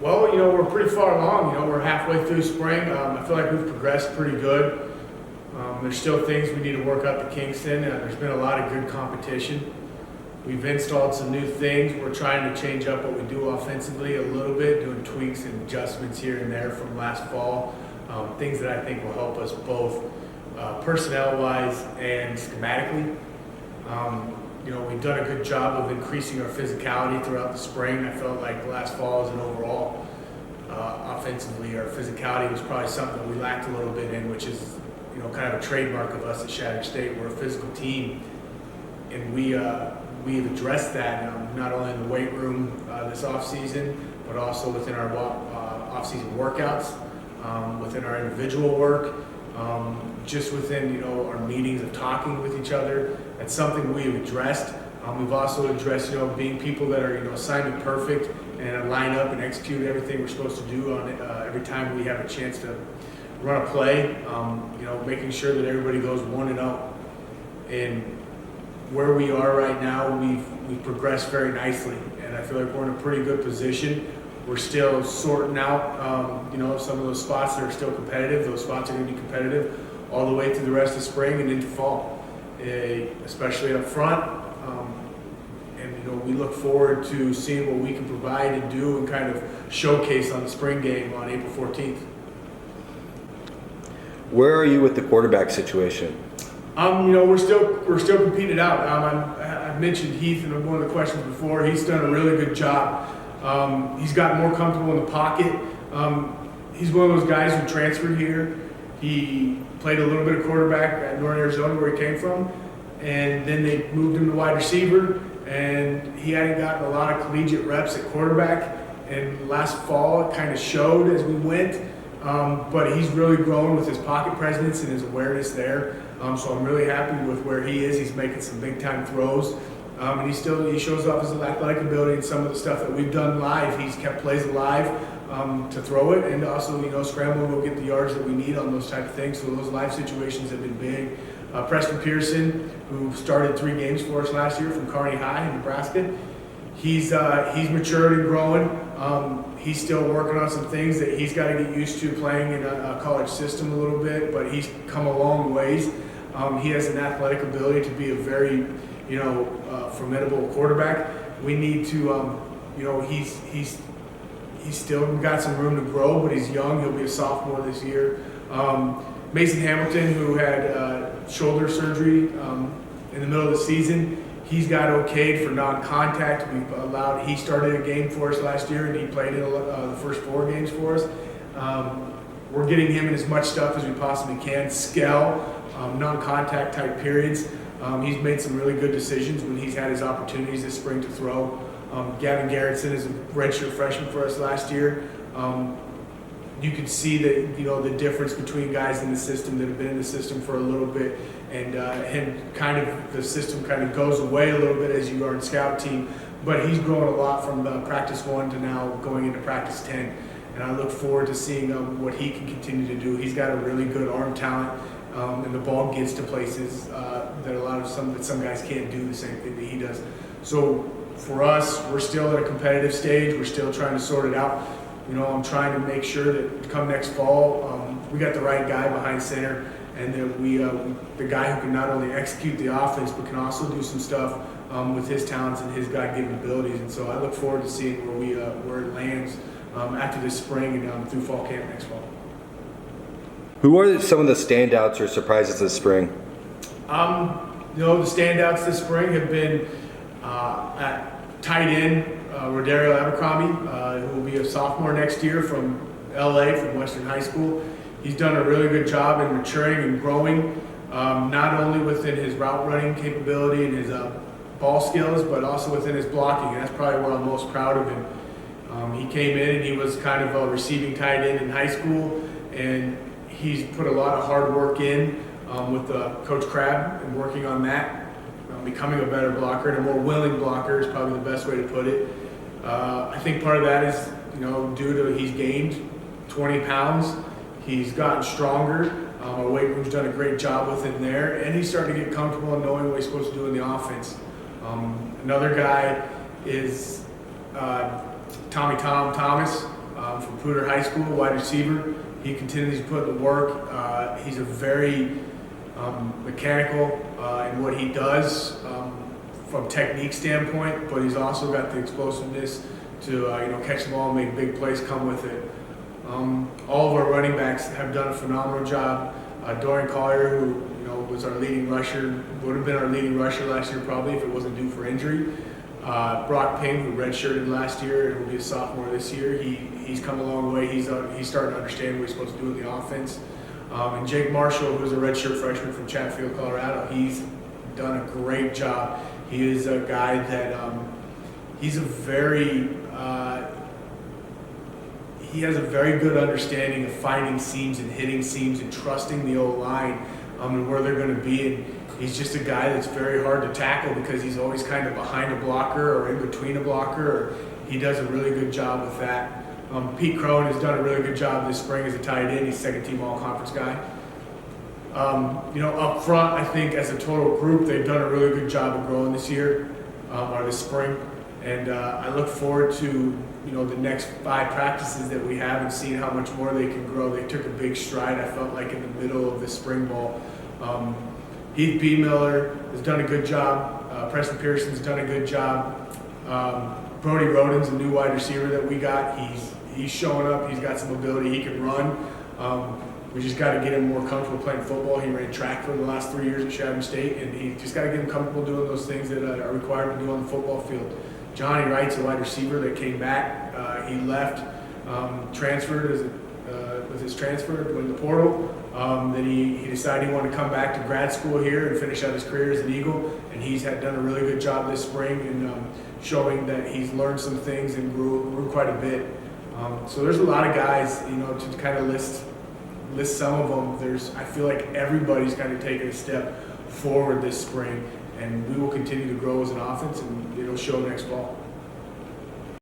Well, we're pretty far along. We're halfway through spring. I feel like we've progressed pretty good. There's still things we need to work out to Kingston. There's been a lot of good competition. We've installed some new things. We're trying to change up what we do offensively a little bit, doing tweaks and adjustments here and there from last fall. Things that I think will help us both personnel-wise and schematically. We've done a good job of increasing our physicality throughout the spring. I felt like last fall as an overall, offensively, our physicality was probably something that we lacked a little bit in, which is, kind of a trademark of us at Shattuck State. We're a physical team, and we've addressed that not only in the weight room this off-season, but also within our off-season workouts, within our individual work, just within our meetings of talking with each other. That's something we've addressed. We've also addressed being people that are assignment perfect and line up and execute everything we're supposed to do on every time we have a chance to run a play. Making sure that everybody goes 1-0. And where we are right now, we've progressed very nicely, and I feel like we're in a pretty good position. We're still sorting out, some of those spots that are still competitive. Those spots are going to be competitive all the way through the rest of spring and into fall, especially up front. And we look forward to seeing what we can provide and do and kind of showcase on the spring game on April 14th. Where are you with the quarterback situation? We're still competing it out. I mentioned Heath in one of the questions before. He's done a really good job. He's gotten more comfortable in the pocket. He's one of those guys who transferred here. He played a little bit of quarterback at Northern Arizona, where he came from, and then they moved him to wide receiver. And he hadn't gotten a lot of collegiate reps at quarterback. And last fall, it kind of showed as we went. But he's really grown with his pocket presence and his awareness there. So I'm really happy with where he is. He's making some big time throws. And he shows off his athletic ability and some of the stuff that we've done live. He's kept plays alive to throw it, and also scrambling will get the yards that we need on those type of things. So those live situations have been big. Preston Pearson, who started 3 games for us last year from Kearney High in Nebraska, he's matured and growing. He's still working on some things that he's got to get used to playing in a college system a little bit, but he's come a long ways. He has an athletic ability to be a very, formidable quarterback. We need to, he's still got some room to grow, but he's young. He'll be a sophomore this year. Mason Hamilton, who had shoulder surgery in the middle of the season, he's got okayed for non-contact. He started a game for us last year, and he played in the first 4 games for us. We're getting him in as much stuff as we possibly can. Non-contact type periods. He's made some really good decisions when he's had his opportunities this spring to throw. Gavin Garrettson is a redshirt freshman for us last year. You can see that the difference between guys in the system that have been in the system for a little bit, and the system kind of goes away a little bit as you are in scout team. But he's grown a lot from practice 1 to now going into practice 10, and I look forward to seeing what he can continue to do. He's got a really good arm talent, and the ball gets to places that some guys can't do the same thing that he does. So for us, we're still at a competitive stage. We're still trying to sort it out. I'm trying to make sure that come next fall, we got the right guy behind center, and that the guy who can not only execute the offense, but can also do some stuff with his talents and his God-given abilities. And so I look forward to seeing where it lands after this spring and through fall camp next fall. Who are some of the standouts or surprises this spring? The standouts this spring have been at tight end, Rodario Abercrombie, who will be a sophomore next year from LA, from Western High School. He's done a really good job in maturing and growing, not only within his route running capability and his ball skills, but also within his blocking. And that's probably what I'm most proud of him. He came in and he was kind of a receiving tight end in high school, and he's put a lot of hard work in with Coach Crabb and working on that. Becoming a better blocker and a more willing blocker is probably the best way to put it. I think part of that is, due to he's gained 20 pounds. He's gotten stronger. Our weight room's done a great job with him there, and he's starting to get comfortable in knowing what he's supposed to do in the offense. Another guy is Tommy Thomas. from Pooter High School, wide receiver. He continues to put in the work. He's a very mechanical in what he does from technique standpoint, but he's also got the explosiveness to catch the ball and make big plays come with it. All of our running backs have done a phenomenal job. Dorian Collier, who was our leading rusher, would have been our leading rusher last year probably if it wasn't due for injury. Brock Ping, who redshirted last year and will be a sophomore this year, he's come a long way. He's starting to understand what he's supposed to do in the offense. And Jake Marshall, who's a redshirt freshman from Chatfield, Colorado, he's done a great job. He is a guy that he has a very good understanding of finding seams and hitting seams and trusting the O-line and where they're going to be. And he's just a guy that's very hard to tackle because he's always kind of behind a blocker or in between a blocker. He does a really good job with that. Pete Crone has done a really good job this spring as a tight end. He's second-team all-conference guy. Up front, I think as a total group, they've done a really good job of growing this year or this spring. And I look forward to the next 5 practices that we have and seeing how much more they can grow. They took a big stride, I felt like, in the middle of the spring ball. Heath B. Miller has done a good job. Preston Pearson's done a good job. Brody Roden's a new wide receiver that we got. He's showing up. He's got some ability. He can run. We just got to get him more comfortable playing football. He ran track for the last 3 years at Chatham State, and he just got to get him comfortable doing those things that are required to do on the football field. Johnny Wright's a wide receiver that came back. He left, transferred with his transfer in the portal. Then he decided he wanted to come back to grad school here and finish out his career as an Eagle. And he's done a really good job this spring in showing that he's learned some things and grew quite a bit. So there's a lot of guys, to kind of list some of them. I feel like everybody's kind of taken a step forward this spring, and we will continue to grow as an offense, and it'll show next fall.